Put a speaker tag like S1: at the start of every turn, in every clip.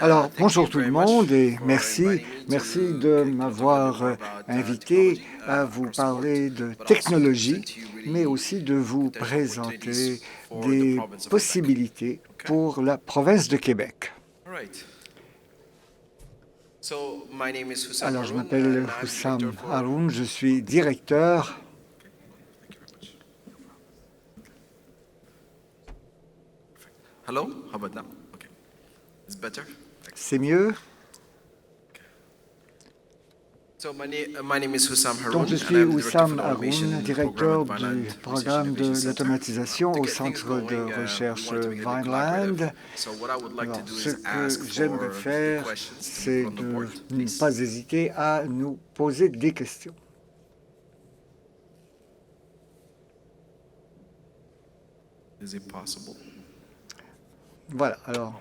S1: Alors, bonjour tout le monde et merci de m'avoir invité à vous parler de technologie, mais aussi de vous présenter des possibilités pour la province de Québec. Alors, je m'appelle Hussam Haroun, je suis directeur. C'est mieux? Donc, je suis Hussam Haroun, directeur du programme de l'automatisation au centre de recherche Vineland. Alors, ce que j'aimerais faire, c'est de ne pas hésiter à nous poser des questions. Voilà, alors,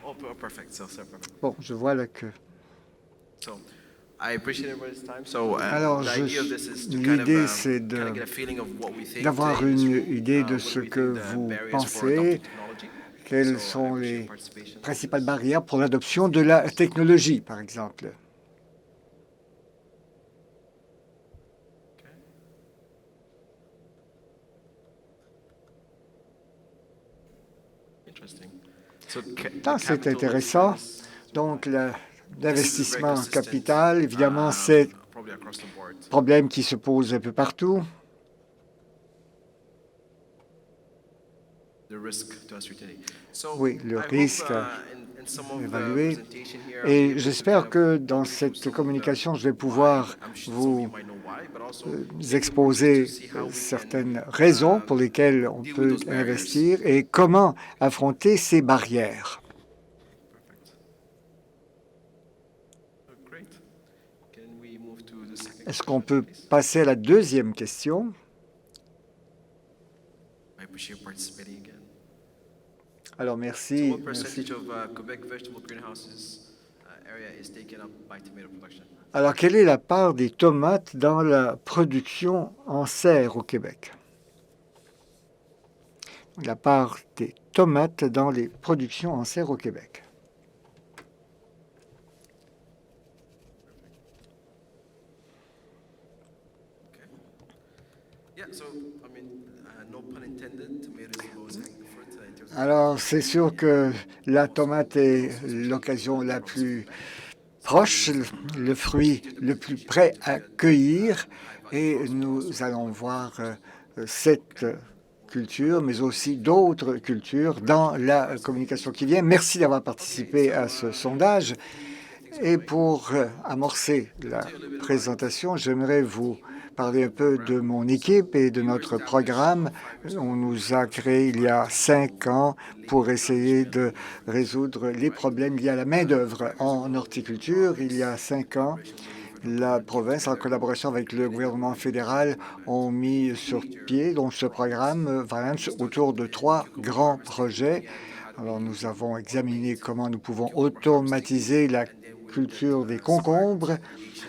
S1: bon, je vois là que... Alors, l'idée, c'est d'avoir une idée de ce que vous pensez, quelles sont les principales barrières pour l'adoption de la technologie, par exemple. C'est intéressant. Donc, l'investissement capital, évidemment, c'est un problème qui se pose un peu partout. Oui, le risque évalué. Et j'espère que dans cette communication, je vais pouvoir vous exposer certaines raisons pour lesquelles on peut investir et comment affronter ces barrières. Est-ce qu'on peut passer à la deuxième question? Alors, merci. Alors, quelle est la part des tomates dans la production en serre au Québec? La part des tomates dans les productions en serre au Québec. Alors, c'est sûr que la tomate est l'occasion la plus proche, le fruit le plus prêt à cueillir, et nous allons voir cette culture, mais aussi d'autres cultures dans la communication qui vient. Merci d'avoir participé à ce sondage. Et pour amorcer la présentation, j'aimerais vous parler un peu de mon équipe et de notre programme. On nous a créé il y a 5 ans pour essayer de résoudre les problèmes liés à la main-d'œuvre en horticulture. Il y a 5 ans, la province, en collaboration avec le gouvernement fédéral, ont mis sur pied donc ce programme autour de 3 grands projets. Alors, nous avons examiné comment nous pouvons automatiser la culture des concombres.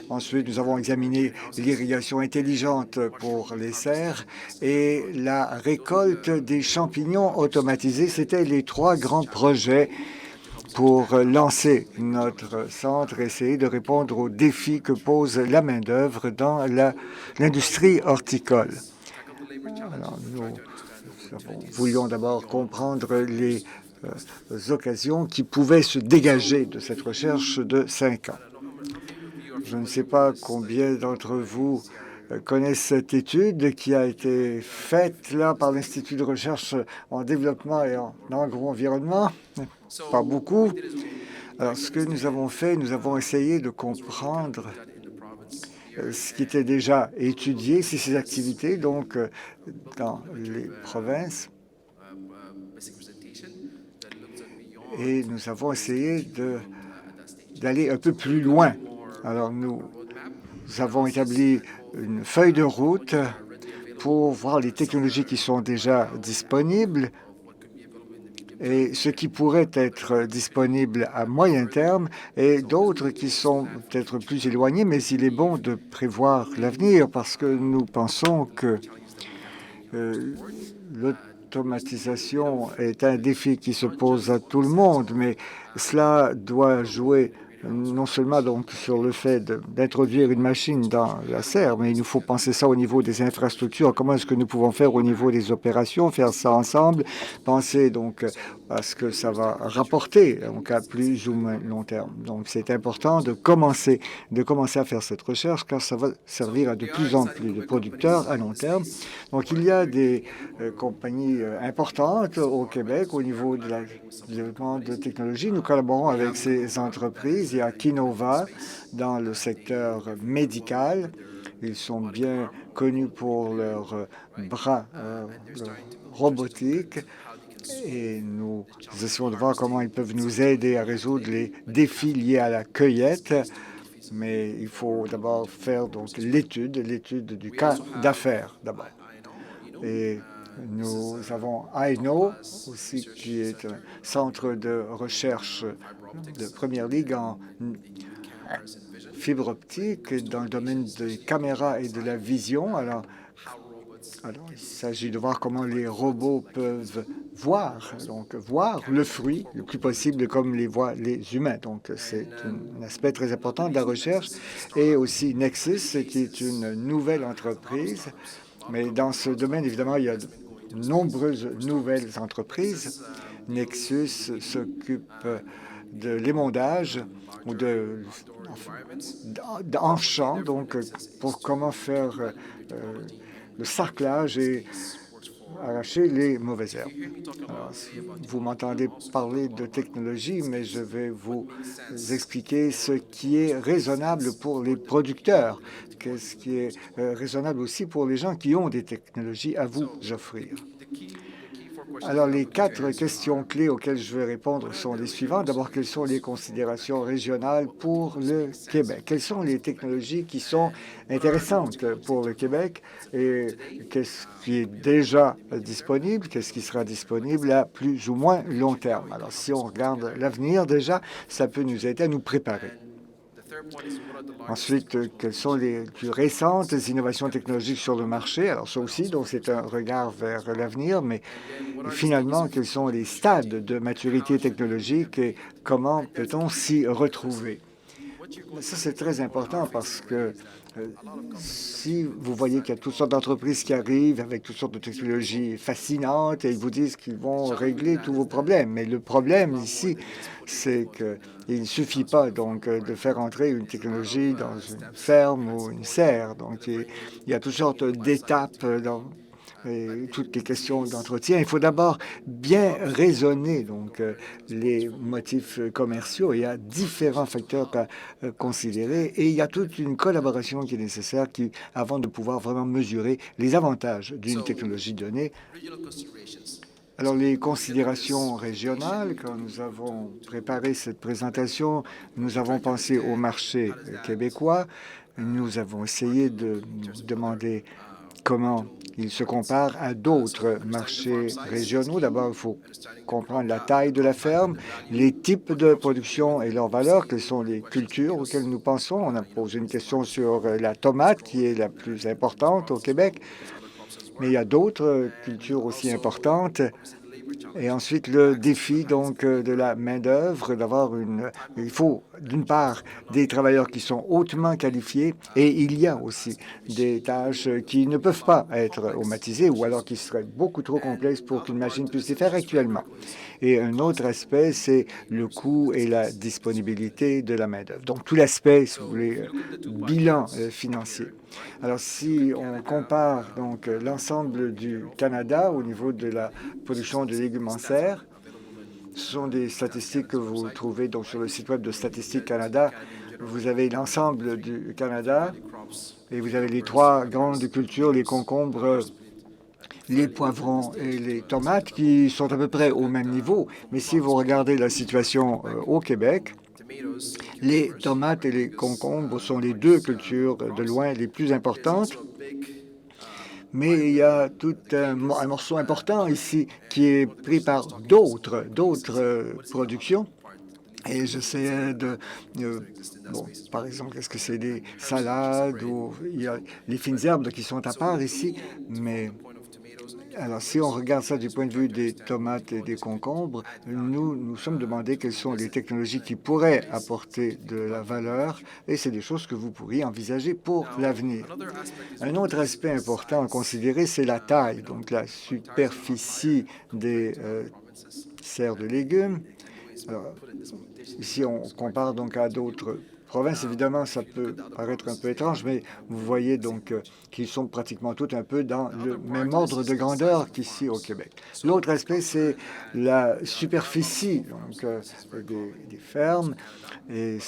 S1: Ensuite, nous avons examiné l'irrigation intelligente pour les serres et la récolte des champignons automatisés. C'était les 3 grands projets pour lancer notre centre et essayer de répondre aux défis que pose la main-d'œuvre dans l'industrie horticole. Alors, nous voulions d'abord comprendre les occasions qui pouvaient se dégager de cette recherche de 5 ans. Je ne sais pas combien d'entre vous connaissent cette étude qui a été faite là par l'Institut de recherche en développement et en agro-environnement. Pas beaucoup. Alors, ce que nous avons fait, nous avons essayé de comprendre ce qui était déjà étudié, ces activités, donc dans les provinces. Et nous avons essayé d'aller un peu plus loin. Alors, nous avons établi une feuille de route pour voir les technologies qui sont déjà disponibles et ce qui pourrait être disponible à moyen terme et d'autres qui sont peut-être plus éloignés, mais il est bon de prévoir l'avenir parce que nous pensons que l'automatisation est un défi qui se pose à tout le monde, mais cela doit jouer non seulement donc sur le fait d'introduire une machine dans la serre, mais il nous faut penser ça au niveau des infrastructures. Comment est-ce que nous pouvons faire au niveau des opérations, faire ça ensemble, penser donc à ce que ça va rapporter donc à plus ou moins long terme. Donc c'est important de commencer à faire cette recherche car ça va servir à de plus en plus de producteurs à long terme. Donc il y a des compagnies importantes au Québec au niveau de la développement de technologie. Nous collaborons avec ces entreprises. Il y a Kinova dans le secteur médical. Ils sont bien connus pour leurs bras robotiques et nous essayons de voir comment ils peuvent nous aider à résoudre les défis liés à la cueillette. Mais il faut d'abord faire donc l'étude du cas d'affaires d'abord. Et nous avons AINO aussi, qui est un centre de recherche de première ligue en fibre optique dans le domaine des caméras et de la vision. Alors il s'agit de voir comment les robots peuvent voir le fruit le plus possible comme les voient les humains. Donc, c'est un aspect très important de la recherche. Et aussi Nexus, qui est une nouvelle entreprise. Mais dans ce domaine, évidemment, il y a de nombreuses nouvelles entreprises. Nexus s'occupe de l'émondage ou en champ, donc pour comment faire le sarclage et arracher les mauvaises herbes. Alors, vous m'entendez parler de technologie, mais je vais vous expliquer ce qui est raisonnable pour les producteurs, qu'est-ce qui est raisonnable aussi pour les gens qui ont des technologies à vous offrir. Alors, les 4 questions clés auxquelles je vais répondre sont les suivantes. D'abord, quelles sont les considérations régionales pour le Québec? Quelles sont les technologies qui sont intéressantes pour le Québec et qu'est-ce qui est déjà disponible? Qu'est-ce qui sera disponible à plus ou moins long terme? Alors, si on regarde l'avenir déjà, ça peut nous aider à nous préparer. Ensuite, quelles sont les plus récentes innovations technologiques sur le marché? Alors ça aussi, donc c'est un regard vers l'avenir, mais finalement, quels sont les stades de maturité technologique et comment peut-on s'y retrouver? Ça, c'est très important parce que si vous voyez qu'il y a toutes sortes d'entreprises qui arrivent avec toutes sortes de technologies fascinantes et ils vous disent qu'ils vont régler tous vos problèmes. Mais le problème ici, c'est qu'il ne suffit pas donc de faire entrer une technologie dans une ferme ou une serre. Donc, il y a toutes sortes d'étapes dans toutes les questions d'entretien. Il faut d'abord bien raisonner donc les motifs commerciaux. Il y a différents facteurs à considérer et il y a toute une collaboration qui est nécessaire avant de pouvoir vraiment mesurer les avantages d'une technologie donnée. Alors, les considérations régionales, quand nous avons préparé cette présentation, nous avons pensé au marché québécois. Nous avons essayé de demander comment il se compare à d'autres marchés régionaux. D'abord, il faut comprendre la taille de la ferme, les types de production et leurs valeurs, quelles sont les cultures auxquelles nous pensons. On a posé une question sur la tomate, qui est la plus importante au Québec, mais il y a d'autres cultures aussi importantes. Et ensuite, le défi donc de la main-d'œuvre, il faut d'une part des travailleurs qui sont hautement qualifiés et il y a aussi des tâches qui ne peuvent pas être automatisées ou alors qui seraient beaucoup trop complexes pour qu'une machine puisse les faire actuellement. Et un autre aspect, c'est le coût et la disponibilité de la main-d'œuvre. Donc, tout l'aspect, si vous voulez, bilan financier. Alors, si on compare donc l'ensemble du Canada au niveau de la production de légumes en serre, ce sont des statistiques que vous trouvez donc sur le site web de Statistique Canada. Vous avez l'ensemble du Canada et vous avez les 3 grandes cultures, les concombres, les poivrons et les tomates qui sont à peu près au même niveau. Mais si vous regardez la situation au Québec, les tomates et les concombres sont les 2 cultures de loin les plus importantes. Mais il y a tout un morceau important ici qui est pris par d'autres productions. Et j'essaie par exemple, est-ce que c'est des salades ou il y a les fines herbes qui sont à part ici, mais Alors, si on regarde ça du point de vue des tomates et des concombres, nous sommes demandés quelles sont les technologies qui pourraient apporter de la valeur, et c'est des choses que vous pourriez envisager pour l'avenir. Un autre aspect important à considérer, c'est la taille, donc la superficie des serres de légumes. Alors, ici, on compare donc à d'autres provinces. Évidemment, ça peut paraître un peu étrange, mais vous voyez donc qu'ils sont pratiquement tous un peu dans le même ordre de grandeur qu'ici au Québec. L'autre aspect, c'est la superficie donc, des fermes. Et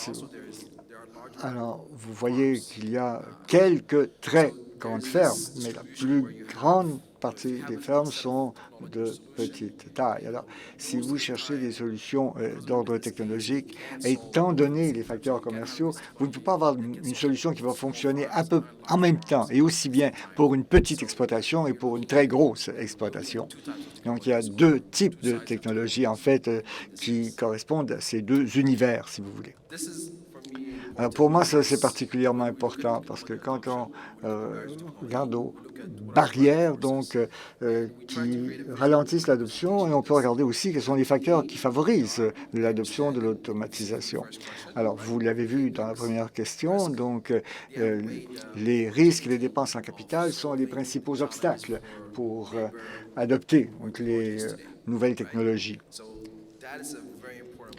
S1: alors, vous voyez qu'il y a quelques très grandes fermes, mais la plus grande partie des fermes sont de petite taille. Alors, si vous cherchez des solutions d'ordre technologique, étant donné les facteurs commerciaux, vous ne pouvez pas avoir une solution qui va fonctionner un peu en même temps et aussi bien pour une petite exploitation et pour une très grosse exploitation. Donc, il y a deux types de technologies, en fait, qui correspondent à ces deux univers, si vous voulez. Alors pour moi, ça, c'est particulièrement important parce que quand on regarde aux barrières donc, qui ralentissent l'adoption, et on peut regarder aussi quels sont les facteurs qui favorisent l'adoption de l'automatisation. Alors, vous l'avez vu dans la première question, donc les risques et les dépenses en capital sont les principaux obstacles pour adopter donc, les nouvelles technologies.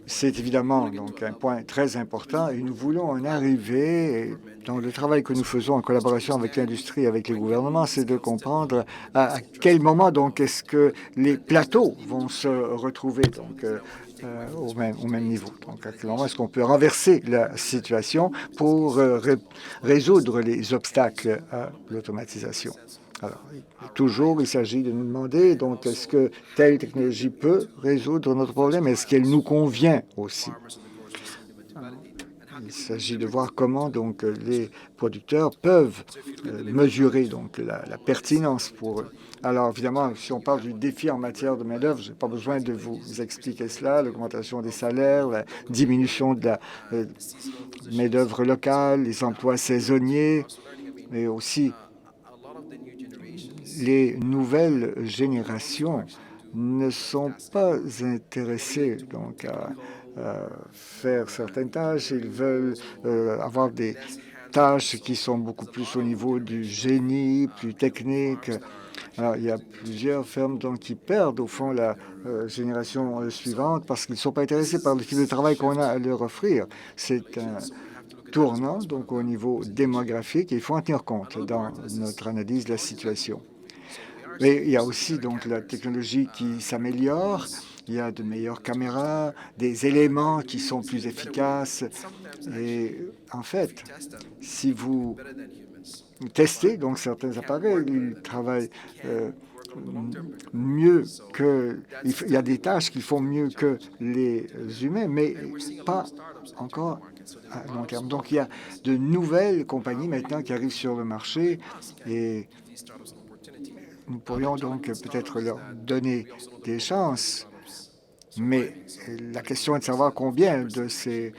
S1: C'est évidemment donc un point très important et nous voulons en arriver, et dans le travail que nous faisons en collaboration avec l'industrie, avec les gouvernements, c'est de comprendre à quel moment donc est-ce que les plateaux vont se retrouver donc, au même niveau. Donc à quel moment est-ce qu'on peut renverser la situation pour résoudre les obstacles à l'automatisation. Alors, toujours, il s'agit de nous demander, donc, est-ce que telle technologie peut résoudre notre problème? Est-ce qu'elle nous convient aussi? Il s'agit de voir comment donc, les producteurs peuvent mesurer donc, la pertinence pour eux. Alors, évidemment, si on parle du défi en matière de main-d'œuvre, je n'ai pas besoin de vous expliquer cela, l'augmentation des salaires, la diminution de la main-d'œuvre locale, les emplois saisonniers, mais aussi les nouvelles générations ne sont pas intéressées donc, à faire certaines tâches. Ils veulent avoir des tâches qui sont beaucoup plus au niveau du génie, plus technique. Alors, il y a plusieurs fermes donc, qui perdent au fond la génération suivante parce qu'ils ne sont pas intéressés par le type de travail qu'on a à leur offrir. C'est un tournant donc au niveau démographique et il faut en tenir compte dans notre analyse de la situation. Mais il y a aussi donc la technologie qui s'améliore. Il y a de meilleures caméras, des éléments qui sont plus efficaces. Et en fait, si vous testez donc certains appareils, ils travaillent mieux que... Il y a des tâches qui font mieux que les humains, mais pas encore à long terme. Donc il y a de nouvelles compagnies maintenant qui arrivent sur le marché et nous pourrions donc peut-être leur donner des chances, mais la question est de savoir combien de ces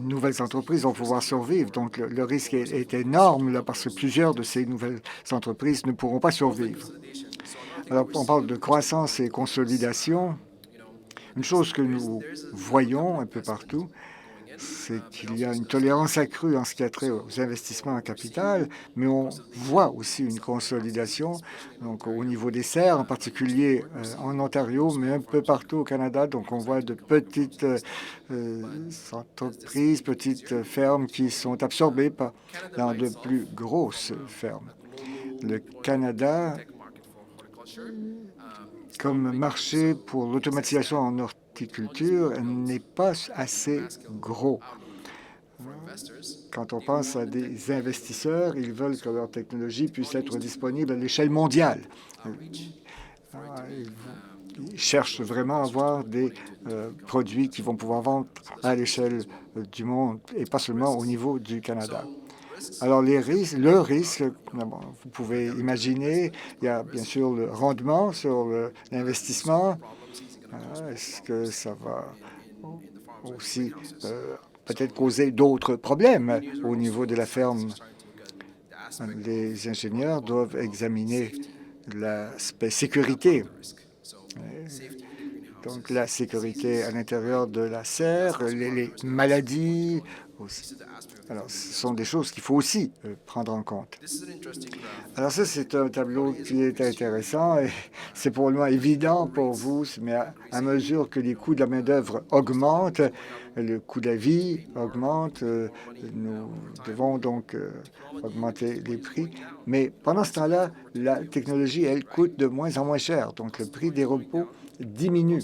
S1: nouvelles entreprises vont pouvoir survivre. Donc le risque est énorme là, parce que plusieurs de ces nouvelles entreprises ne pourront pas survivre. Alors on parle de croissance et consolidation. Une chose que nous voyons un peu partout, c'est qu'il y a une tolérance accrue en ce qui a trait aux investissements en capital, mais on voit aussi une consolidation donc, au niveau des serres, en particulier en Ontario, mais un peu partout au Canada. Donc on voit de petites entreprises, petites fermes qui sont absorbées dans de plus grosses fermes. Le Canada, comme marché pour l'automatisation en horticulture, n'est pas assez gros. Quand on pense à des investisseurs, ils veulent que leur technologie puisse être disponible à l'échelle mondiale. Ils cherchent vraiment à avoir des produits qui vont pouvoir vendre à l'échelle du monde et pas seulement au niveau du Canada. Alors, le risque, vous pouvez imaginer, il y a bien sûr le rendement sur l'investissement. Est-ce que ça va aussi peut-être causer d'autres problèmes au niveau de la ferme? Les ingénieurs doivent examiner l'aspect sécurité. Donc, la sécurité à l'intérieur de la serre, les maladies aussi. Alors, ce sont des choses qu'il faut aussi prendre en compte. Alors ça, c'est un tableau qui est intéressant et c'est probablement évident pour vous, mais à mesure que les coûts de la main-d'œuvre augmentent, le coût de la vie augmente, nous devons donc augmenter les prix. Mais pendant ce temps-là, la technologie, elle coûte de moins en moins cher. Donc le prix des robots diminue.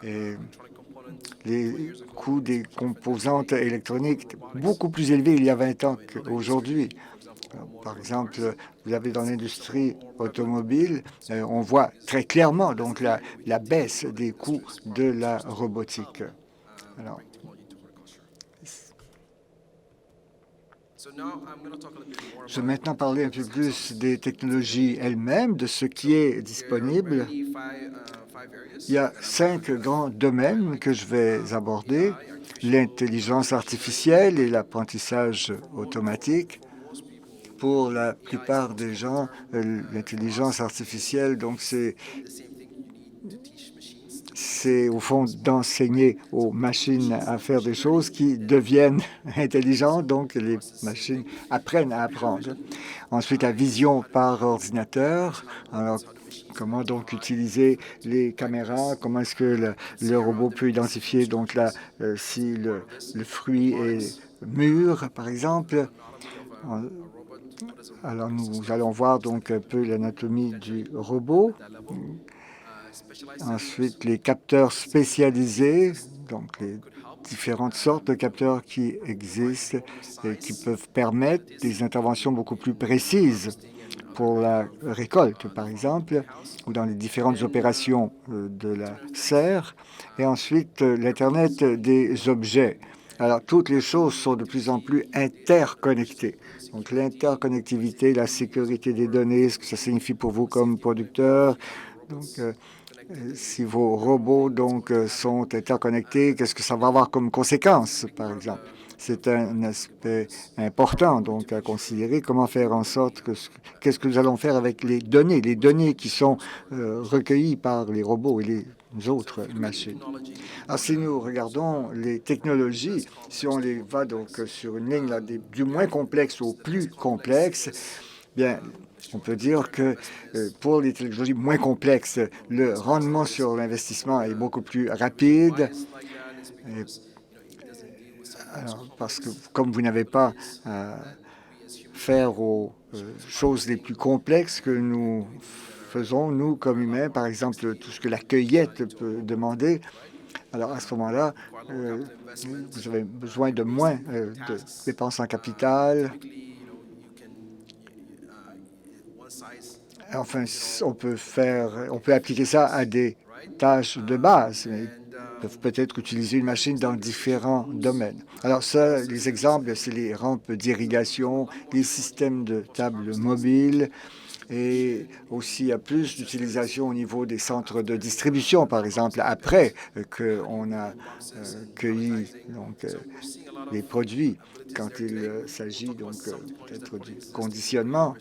S1: Et les coûts des composantes électroniques étaient beaucoup plus élevés il y a 20 ans qu'aujourd'hui. Par exemple, vous avez dans l'industrie automobile, on voit très clairement donc la baisse des coûts de la robotique. Alors, je vais maintenant parler un peu plus des technologies elles-mêmes, de ce qui est disponible. Il y a 5 grands domaines que je vais aborder: l'intelligence artificielle et l'apprentissage automatique. Pour la plupart des gens, l'intelligence artificielle, donc c'est au fond d'enseigner aux machines à faire des choses qui deviennent intelligentes, donc les machines apprennent à apprendre. Ensuite, la vision par ordinateur. Alors, comment donc utiliser les caméras? Comment est-ce que le robot peut identifier donc là si le fruit est mûr, par exemple? Alors, nous allons voir donc un peu l'anatomie du robot. Ensuite, les capteurs spécialisés, donc les différentes sortes de capteurs qui existent et qui peuvent permettre des interventions beaucoup plus précises pour la récolte, par exemple, ou dans les différentes opérations de la serre. Et ensuite, l'Internet des objets. Alors, toutes les choses sont de plus en plus interconnectées. Donc, l'interconnectivité, la sécurité des données, ce que ça signifie pour vous comme producteur. Donc, si vos robots donc sont interconnectés, qu'est-ce que ça va avoir comme conséquence, par exemple? C'est un aspect important donc à considérer. Comment faire en sorte que qu'est-ce que nous allons faire avec les données qui sont recueillies par les robots et les autres machines. Alors, si nous regardons les technologies, si on les va donc sur une ligne là, du moins complexe au plus complexe, bien, on peut dire que pour les technologies moins complexes, le rendement sur l'investissement est beaucoup plus rapide. Alors, parce que comme vous n'avez pas à faire aux choses les plus complexes que nous faisons, nous, comme humains, par exemple, tout ce que la cueillette peut demander, alors à ce moment-là, vous avez besoin de moins de dépenses en capital. Enfin, on peut appliquer ça à des tâches de base, mais ils peuvent peut-être utiliser une machine dans différents domaines. Alors ça, les exemples, c'est les rampes d'irrigation, les systèmes de tables mobiles, et aussi il y a plus d'utilisation au niveau des centres de distribution, par exemple, après qu'on a cueilli donc, les produits, quand il s'agit donc peut-être du conditionnement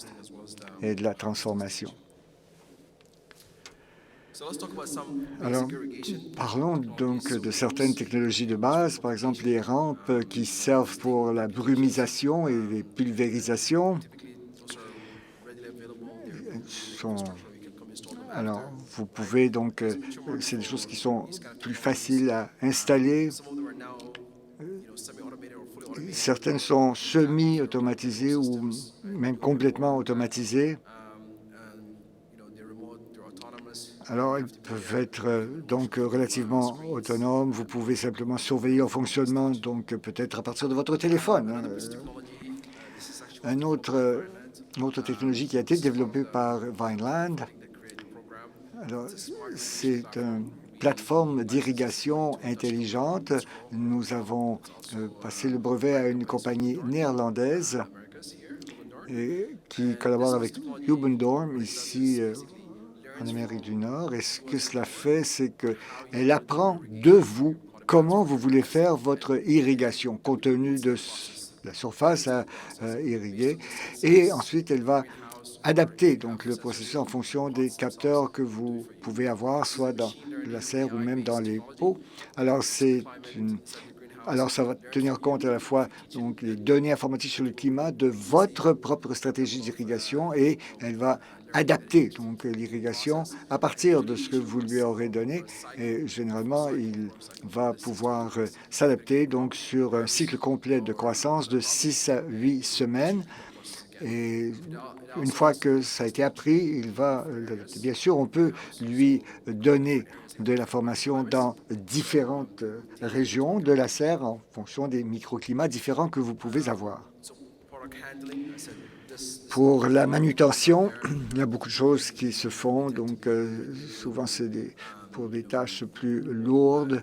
S1: et de la transformation. Alors, parlons donc de certaines technologies de base, par exemple les rampes qui servent pour la brumisation et les pulvérisations. Alors, vous pouvez donc, c'est des choses qui sont plus faciles à installer. Certaines sont semi-automatisées ou même complètement automatisées. Alors, elles peuvent être donc relativement autonomes. Vous pouvez simplement surveiller leur fonctionnement, donc peut-être à partir de votre téléphone. Une autre technologie qui a été développée par Vineland, c'est une plateforme d'irrigation intelligente. Nous avons passé le brevet à une compagnie néerlandaise qui collabore avec Hubendorm ici en Amérique du Nord. Et ce que cela fait, c'est qu'elle apprend de vous comment vous voulez faire votre irrigation, compte tenu de la surface à irriguer. Et ensuite, elle va adapter donc le processus en fonction des capteurs que vous pouvez avoir, soit dans la serre ou même dans les pots. Alors, une alors, ça va tenir compte à la fois donc des données informatiques sur le climat de votre propre stratégie d'irrigation et elle va adapter donc l'irrigation à partir de ce que vous lui aurez donné. Et généralement, il va pouvoir s'adapter donc sur un cycle complet de croissance de 6 à 8 semaines. Et une fois que ça a été appris, il va l'adapter. Bien sûr, on peut lui donner de la formation dans différentes régions de la serre en fonction des microclimats différents que vous pouvez avoir. Pour la manutention, il y a beaucoup de choses qui se font, donc souvent c'est pour des tâches plus lourdes.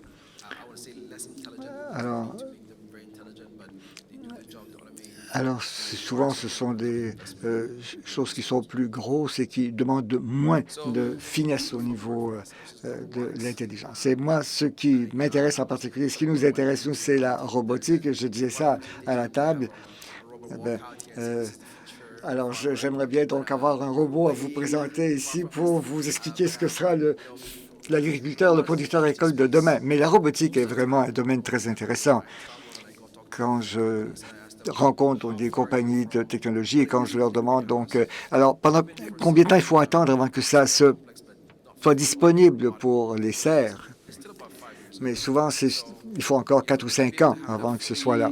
S1: Alors, souvent, ce sont des choses qui sont plus grosses et qui demandent moins de finesse au niveau de l'intelligence. Et moi, ce qui m'intéresse en particulier, ce qui nous intéresse, nous, c'est la robotique. Je disais ça à la table. Eh ben, alors, j'aimerais bien donc avoir un robot à vous présenter ici pour vous expliquer ce que sera l'agriculteur, le producteur agricole de demain. Mais la robotique est vraiment un domaine très intéressant. Quand je rencontre des compagnies de technologie et quand je leur demande donc, alors pendant combien de temps il faut attendre avant que ça soit disponible pour les serres? Mais souvent, il faut encore 4 ou 5 ans avant que ce soit là.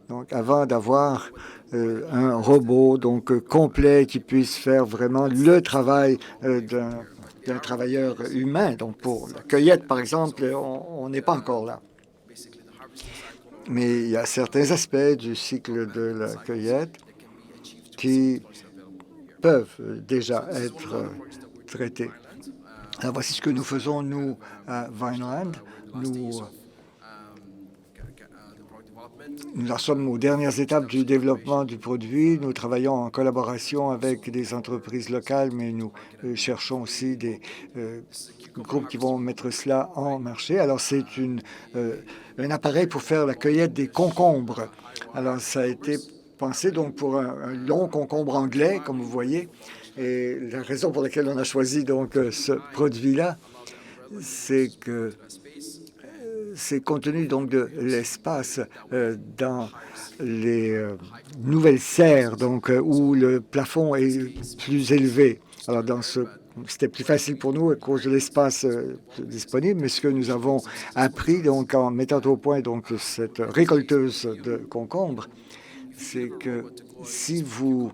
S1: Donc, avant d'avoir un robot donc complet qui puisse faire vraiment le travail d'un travailleur humain. Donc, pour la cueillette, par exemple, on n'est pas encore là. Mais il y a certains aspects du cycle de la cueillette qui peuvent déjà être traités. Alors, voici ce que nous faisons, nous, à Vineland. Nous en sommes aux dernières étapes du développement du produit. Nous travaillons en collaboration avec des entreprises locales, mais nous cherchons aussi des groupes qui vont mettre cela en marché. Alors, c'est un appareil pour faire la cueillette des concombres. Alors, ça a été pensé donc pour un long concombre anglais, comme vous voyez. Et la raison pour laquelle on a choisi donc ce produit-là, c'est que c'est compte tenu donc de l'espace dans les nouvelles serres, donc où le plafond est plus élevé. Alors c'était plus facile pour nous à cause de l'espace disponible, mais ce que nous avons appris donc en mettant au point donc cette récolteuse de concombres, c'est que si vous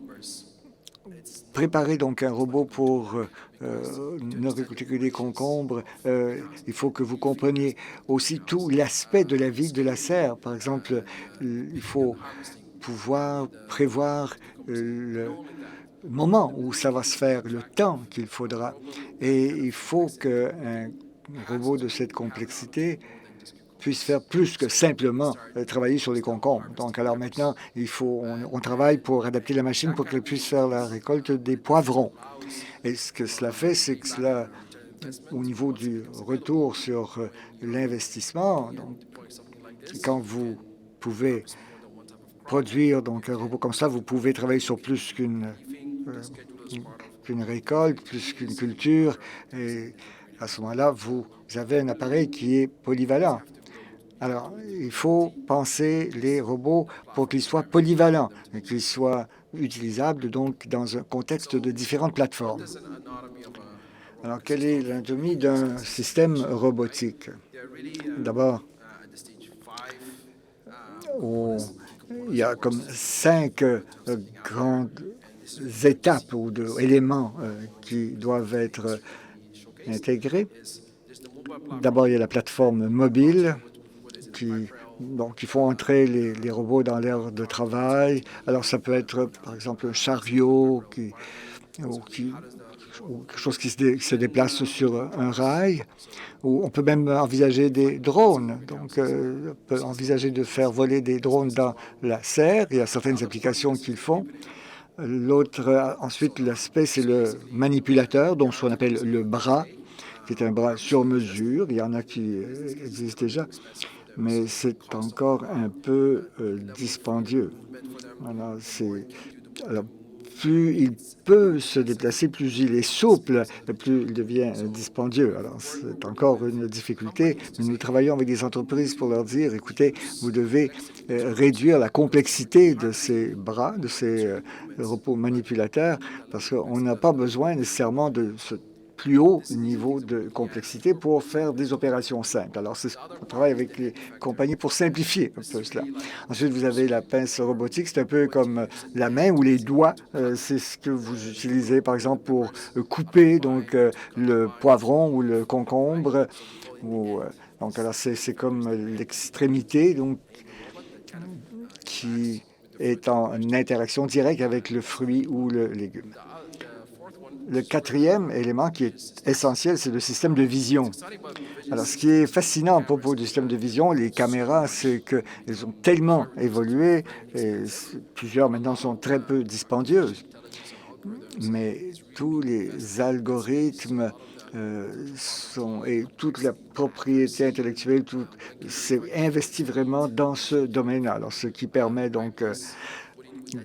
S1: préparez donc un robot pour ne récolter que des concombres, il faut que vous compreniez aussi tout l'aspect de la vie de la serre. Par exemple, il faut pouvoir prévoir le moment où ça va se faire, le temps qu'il faudra. Et il faut qu'un robot de cette complexité puisse faire plus que simplement travailler sur les concombres. Donc, alors maintenant, on travaille pour adapter la machine pour qu'elle puisse faire la récolte des poivrons. Et ce que cela fait, c'est que cela, au niveau du retour sur l'investissement, donc, quand vous pouvez produire donc un robot comme ça, vous pouvez travailler sur plus qu'une récolte, plus qu'une culture. Et à ce moment-là, vous avez un appareil qui est polyvalent. Alors, il faut penser les robots pour qu'ils soient polyvalents et qu'ils soient utilisables donc dans un contexte de différentes plateformes. Alors, quelle est l'anatomie d'un système robotique? D'abord, il y a comme 5 grandes étapes ou éléments qui doivent être intégrés. D'abord, il y a la plateforme mobile qui font entrer les robots dans l'aire de travail. Alors, ça peut être, par exemple, un chariot ou quelque chose qui se déplace sur un rail. Ou on peut même envisager des drones. Donc, on peut envisager de faire voler des drones dans la serre. Il y a certaines applications qu'ils font. Ensuite, l'aspect, c'est le manipulateur, donc ce qu'on appelle le bras, qui est un bras sur mesure. Il y en a qui existent déjà, mais c'est encore un peu dispendieux. Alors, plus il peut se déplacer, plus il est souple, plus il devient dispendieux. Alors, c'est encore une difficulté, mais nous travaillons avec des entreprises pour leur dire, écoutez, vous devez réduire la complexité de ces bras, de ces repos manipulateurs, parce qu'on n'a pas besoin nécessairement de ce plus haut niveau de complexité pour faire des opérations simples. Alors, on travaille avec les compagnies pour simplifier un peu cela. Ensuite, vous avez la pince robotique. C'est un peu comme la main ou les doigts. C'est ce que vous utilisez, par exemple, pour couper donc le poivron ou le concombre. Donc, alors, c'est comme l'extrémité donc qui est en interaction directe avec le fruit ou le légume. Le quatrième élément qui est essentiel, c'est le système de vision. Alors, ce qui est fascinant à propos du système de vision, les caméras, c'est qu'elles ont tellement évolué, et plusieurs maintenant sont très peu dispendieuses, mais tous les algorithmes et toute la propriété intellectuelle, c'est investi vraiment dans ce domaine-là. Alors, ce qui permet donc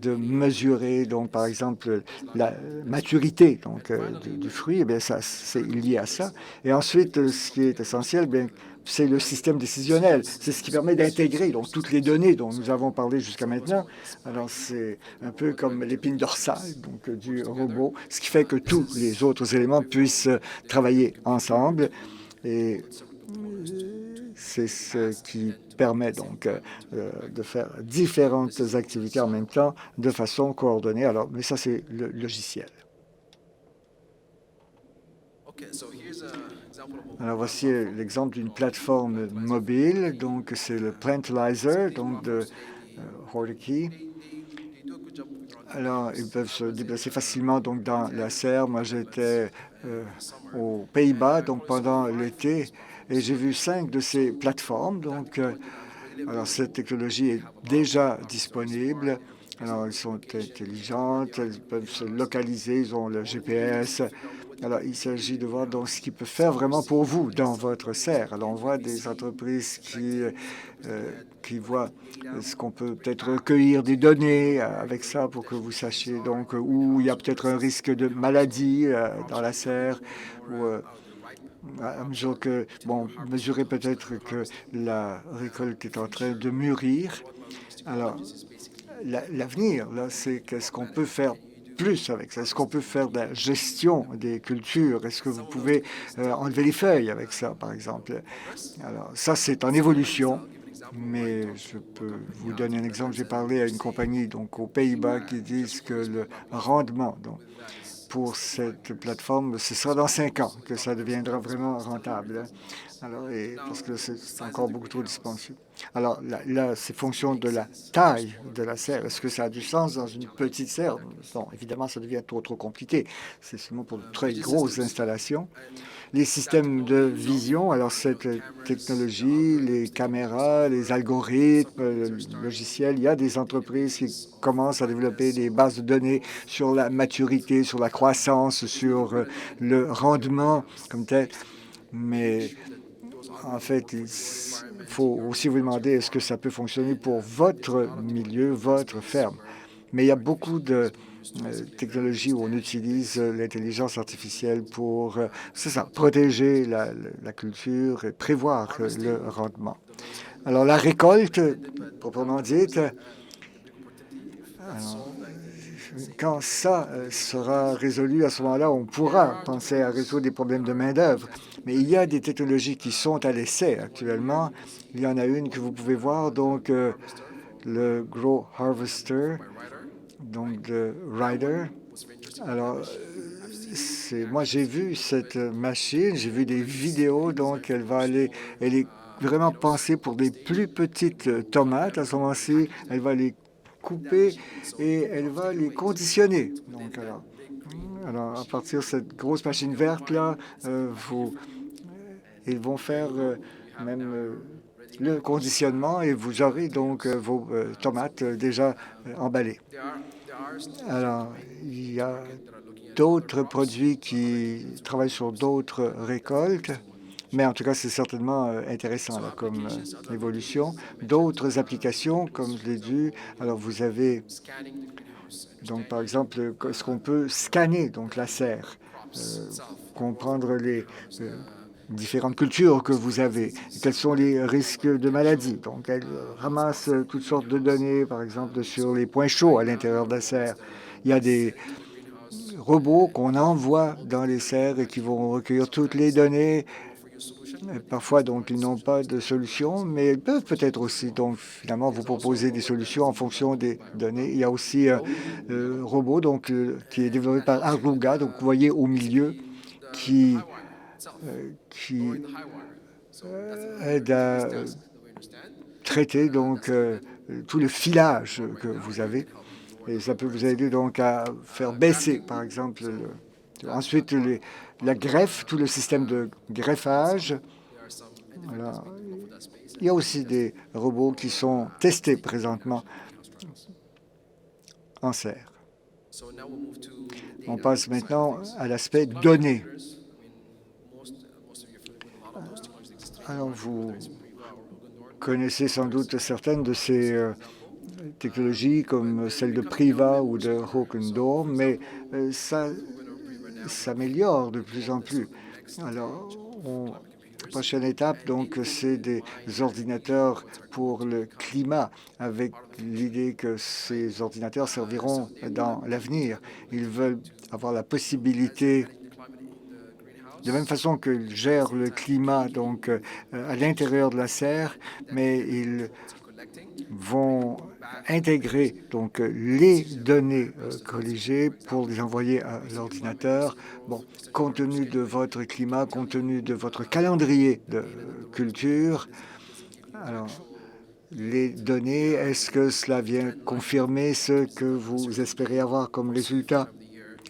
S1: de mesurer, donc, par exemple, la maturité donc, du fruit, eh bien, ça, c'est lié à ça. Et ensuite, ce qui est essentiel, bien, c'est le système décisionnel. C'est ce qui permet d'intégrer donc toutes les données dont nous avons parlé jusqu'à maintenant. Alors, c'est un peu comme l'épine dorsale donc, du robot, ce qui fait que tous les autres éléments puissent travailler ensemble. Et c'est ce qui permet donc de faire différentes activités en même temps de façon coordonnée. Alors, mais ça, c'est le logiciel. Alors, voici l'exemple d'une plateforme mobile. Donc, c'est le Plantalizer donc de Hortiky. Alors, ils peuvent se déplacer facilement donc dans la serre. Moi, j'étais aux Pays-Bas donc pendant l'été et j'ai vu 5 de ces plateformes. Donc, alors cette technologie est déjà disponible. Alors, elles sont intelligentes, elles peuvent se localiser, ils ont le GPS. Alors, il s'agit de voir donc ce qu'il peut faire vraiment pour vous dans votre serre. Alors, on voit des entreprises qui voient ce qu'on peut peut-être recueillir des données avec ça pour que vous sachiez donc où il y a peut-être un risque de maladie dans la serre ou à mesure que, bon, mesurer peut-être que la récolte est en train de mûrir. Alors, l'avenir, là, c'est qu'est-ce qu'on peut faire plus avec ça? Est-ce qu'on peut faire de la gestion des cultures? Est-ce que vous pouvez enlever les feuilles avec ça, par exemple? Alors, ça, c'est en évolution, mais je peux vous donner un exemple. J'ai parlé à une compagnie donc aux Pays-Bas qui disent que le rendement donc, pour cette plateforme, ce sera dans 5 ans que ça deviendra vraiment rentable. Alors, parce que c'est encore beaucoup trop dispendieux. Alors là, c'est fonction de la taille de la serre. Est-ce que ça a du sens dans une petite serre? Non, évidemment, ça devient trop compliqué. C'est seulement pour de très grosses installations. Les systèmes de vision, alors cette technologie, les caméras, les algorithmes, le logiciel, il y a des entreprises qui commencent à développer des bases de données sur la maturité, sur la croissance, sur le rendement comme tel. Mais en fait, il faut aussi vous demander est-ce que ça peut fonctionner pour votre milieu, votre ferme. Mais il y a beaucoup de technologies où on utilise l'intelligence artificielle pour, c'est ça, protéger la culture et prévoir le rendement. Alors, la récolte, proprement dite, quand ça sera résolu, à ce moment-là, on pourra penser à résoudre des problèmes de main-d'œuvre. Mais il y a des technologies qui sont à l'essai actuellement. Il y en a une que vous pouvez voir, donc le Grow Harvester, donc de Ryder. Alors, moi, j'ai vu cette machine, j'ai vu des vidéos, donc elle est vraiment pensée pour des plus petites tomates. À ce moment-ci, elle va les couper et elle va les conditionner. Donc, alors à partir de cette grosse machine verte-là, ils vont faire même le conditionnement et vous aurez donc vos tomates déjà emballées. Alors, il y a d'autres produits qui travaillent sur d'autres récoltes, mais en tout cas, c'est certainement intéressant là, comme évolution. D'autres applications, comme je l'ai dit, alors vous avez Donc, par exemple, est-ce qu'on peut scanner donc la serre, comprendre les différentes cultures que vous avez, quels sont les risques de maladie. Donc, elle ramasse toutes sortes de données, par exemple, sur les points chauds à l'intérieur de la serre. Il y a des robots qu'on envoie dans les serres et qui vont recueillir toutes les données. Parfois, donc, ils n'ont pas de solution, mais ils peuvent peut-être aussi, donc, finalement, vous proposer des solutions en fonction des données. Il y a aussi un robot, donc, qui est développé par Aruga, donc, vous voyez au milieu, qui aide à traiter, donc, tout le filage que vous avez. Et ça peut vous aider, donc, à faire baisser, par exemple, ensuite, la greffe, tout le système de greffage. Voilà. Il y a aussi des robots qui sont testés présentement en serre. On passe maintenant à l'aspect données. Alors, vous connaissez sans doute certaines de ces technologies comme celle de Priva ou de Hawkendorf, mais ça s'améliore de plus en plus. Alors, la prochaine étape, donc, c'est des ordinateurs pour le climat, avec l'idée que ces ordinateurs serviront dans l'avenir. Ils veulent avoir la possibilité, de même façon qu'ils gèrent le climat, donc, à l'intérieur de la serre, mais ils vont intégrer donc les données colligées pour les envoyer à l'ordinateur. Bon, compte tenu de votre climat, compte tenu de votre calendrier de culture, alors les données, est-ce que cela vient confirmer ce que vous espérez avoir comme résultat,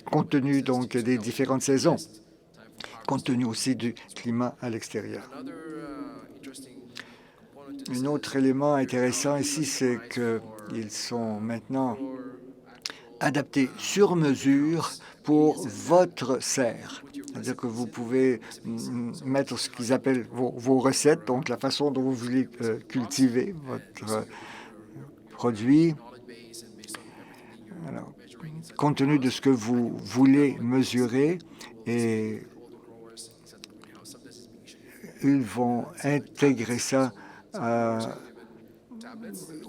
S1: compte tenu donc des différentes saisons, compte tenu aussi du climat à l'extérieur? Un autre élément intéressant ici, c'est qu'ils sont maintenant adaptés sur mesure pour votre serre. C'est-à-dire que vous pouvez mettre ce qu'ils appellent vos recettes, donc la façon dont vous voulez cultiver votre produit. Alors, compte tenu de ce que vous voulez mesurer, et ils vont intégrer ça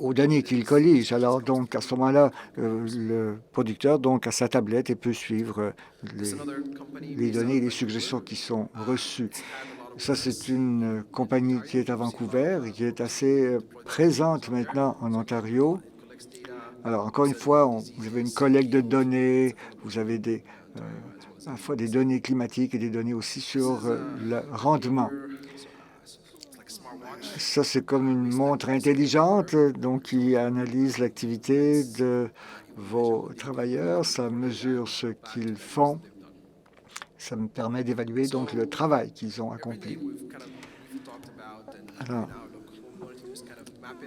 S1: aux données qu'il collige. Alors, donc, à ce moment-là, le producteur donc a sa tablette et peut suivre les données et les suggestions qui sont reçues. Ça, c'est une compagnie qui est à Vancouver et qui est assez présente maintenant en Ontario. Alors, encore une fois, vous avez une collecte de données, vous avez à la fois des données climatiques et des données aussi sur le rendement. Ça, c'est comme une montre intelligente, donc qui analyse l'activité de vos travailleurs. Ça mesure ce qu'ils font. Ça me permet d'évaluer donc le travail qu'ils ont accompli. Alors,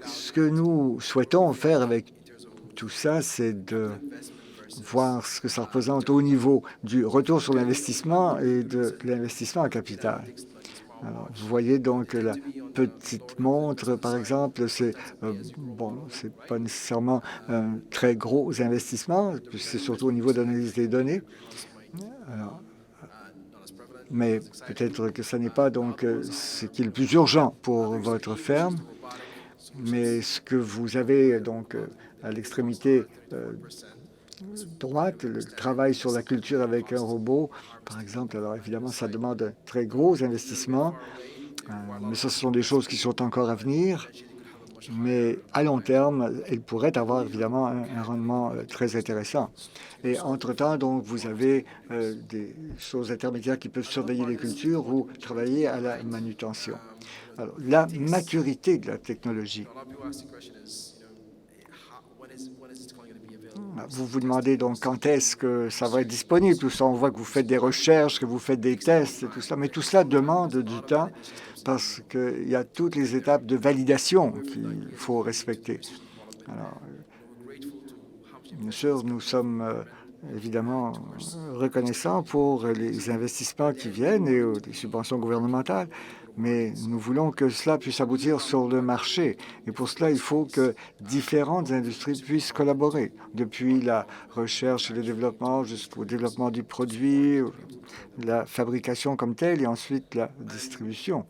S1: ce que nous souhaitons faire avec tout ça, c'est de voir ce que ça représente au niveau du retour sur l'investissement et de l'investissement en capital. Alors, vous voyez donc la petite montre, par exemple, c'est c'est pas nécessairement un très gros investissement, c'est surtout au niveau de l'analyse des données. Alors, mais peut-être que ce n'est pas donc ce qui est le plus urgent pour votre ferme, mais ce que vous avez donc à l'extrémité droite, le travail sur la culture avec un robot, par exemple. Alors évidemment, ça demande un très gros investissement, mais ce sont des choses qui sont encore à venir. Mais à long terme, elles pourraient avoir évidemment un rendement très intéressant. Et entre-temps, donc, vous avez des choses intermédiaires qui peuvent surveiller les cultures ou travailler à la manutention. Alors, la maturité de la technologie. Vous vous demandez donc quand est-ce que ça va être disponible. Tout ça, on voit que vous faites des recherches, que vous faites des tests et tout ça, mais tout cela demande du temps parce qu'il y a toutes les étapes de validation qu'il faut respecter. Alors, bien sûr, nous sommes évidemment reconnaissants pour les investissements qui viennent et les subventions gouvernementales, mais nous voulons que cela puisse aboutir sur le marché. Et pour cela, il faut que différentes industries puissent collaborer, depuis la recherche et le développement jusqu'au développement du produit, la fabrication comme telle et ensuite la distribution.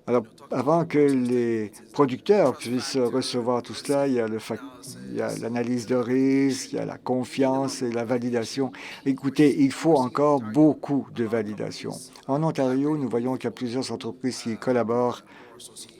S1: Alors, avant que les producteurs puissent recevoir tout cela, il y a l'analyse de risque, il y a la confiance et la validation. Écoutez, il faut encore beaucoup de validation. En Ontario, nous voyons qu'il y a plusieurs entreprises qui collaborent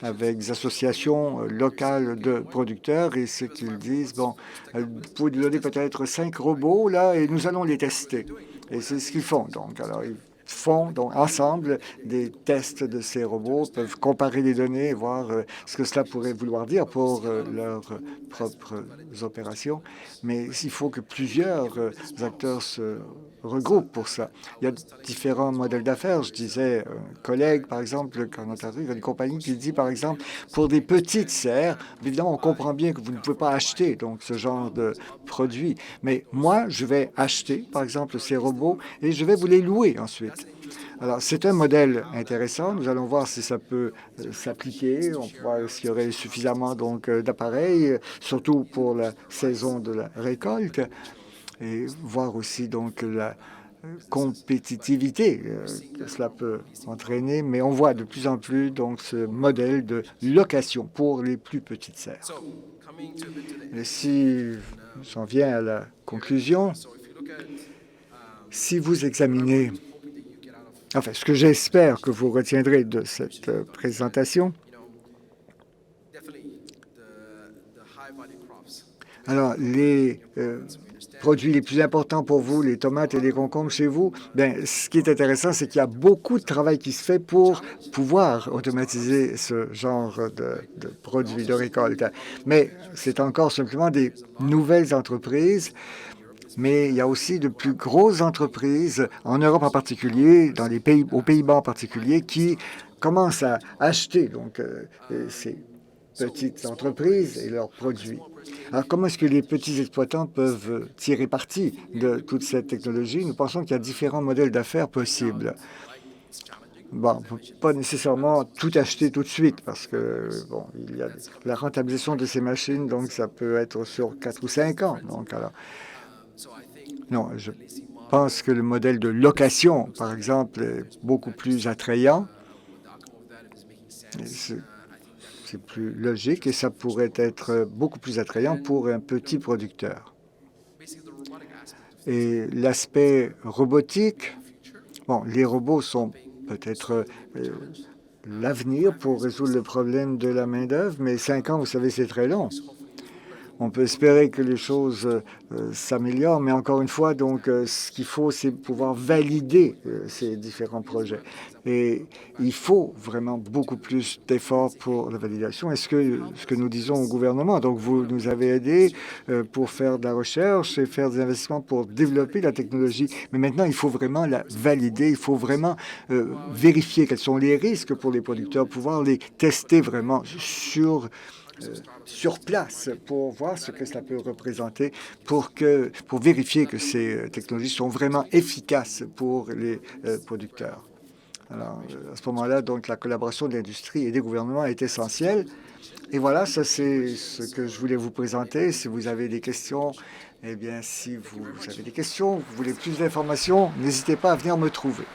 S1: avec des associations locales de producteurs et ce qu'ils disent, bon, vous pouvez nous donner peut-être 5 robots là et nous allons les tester. Et c'est ce qu'ils font. Donc, alors, ils font donc ensemble des tests de ces robots, peuvent comparer les données et voir ce que cela pourrait vouloir dire pour leurs propres opérations. Mais il faut que plusieurs acteurs se regroupent pour ça. Il y a différents modèles d'affaires. Je disais, un collègue, par exemple, qu'en Ontario, il y a une compagnie qui dit, par exemple, pour des petites serres, évidemment, on comprend bien que vous ne pouvez pas acheter donc ce genre de produit. Mais moi, je vais acheter, par exemple, ces robots et je vais vous les louer ensuite. Alors, c'est un modèle intéressant. Nous allons voir si ça peut s'appliquer. On va voir s'il y aurait suffisamment donc d'appareils, surtout pour la saison de la récolte, et voir aussi donc la compétitivité que cela peut entraîner. Mais on voit de plus en plus donc ce modèle de location pour les plus petites serres. Et si j'en viens à la conclusion, si vous examinez, enfin, ce que j'espère que vous retiendrez de cette présentation, alors les produits les plus importants pour vous, les tomates et les concombres chez vous, bien, ce qui est intéressant, c'est qu'il y a beaucoup de travail qui se fait pour pouvoir automatiser ce genre de produits de récolte. Mais c'est encore simplement des nouvelles entreprises. Mais il y a aussi de plus grosses entreprises, en Europe en particulier, dans les pays, aux Pays-Bas en particulier, qui commencent à acheter donc, ces petites entreprises et leurs produits. Alors, comment est-ce que les petits exploitants peuvent tirer parti de toute cette technologie? Nous pensons qu'il y a différents modèles d'affaires possibles. Bon, on ne peut pas nécessairement tout acheter tout de suite parce que, bon, il y a la rentabilisation de ces machines, donc ça peut être sur 4 ou 5 ans. Donc, alors, non, je pense que le modèle de location, par exemple, est beaucoup plus attrayant. C'est plus logique et ça pourrait être beaucoup plus attrayant pour un petit producteur. Et l'aspect robotique, bon, les robots sont peut-être l'avenir pour résoudre le problème de la main-d'œuvre, mais 5 ans, vous savez, c'est très long. On peut espérer que les choses s'améliorent, mais encore une fois, donc, ce qu'il faut, c'est pouvoir valider ces différents projets. Et il faut vraiment beaucoup plus d'efforts pour la validation. Est-ce que nous disons au gouvernement? Donc, vous nous avez aidés pour faire de la recherche et faire des investissements pour développer la technologie. Mais maintenant, il faut vraiment la valider. Il faut vraiment vérifier quels sont les risques pour les producteurs, pouvoir les tester vraiment sur place pour voir ce que cela peut représenter, pour vérifier que ces technologies sont vraiment efficaces pour les producteurs. Alors, à ce moment-là, donc, la collaboration de l'industrie et des gouvernements est essentielle. Et voilà, ça, c'est ce que je voulais vous présenter. Si vous avez des questions, eh bien, si vous avez des questions, vous voulez plus d'informations, n'hésitez pas à venir me trouver.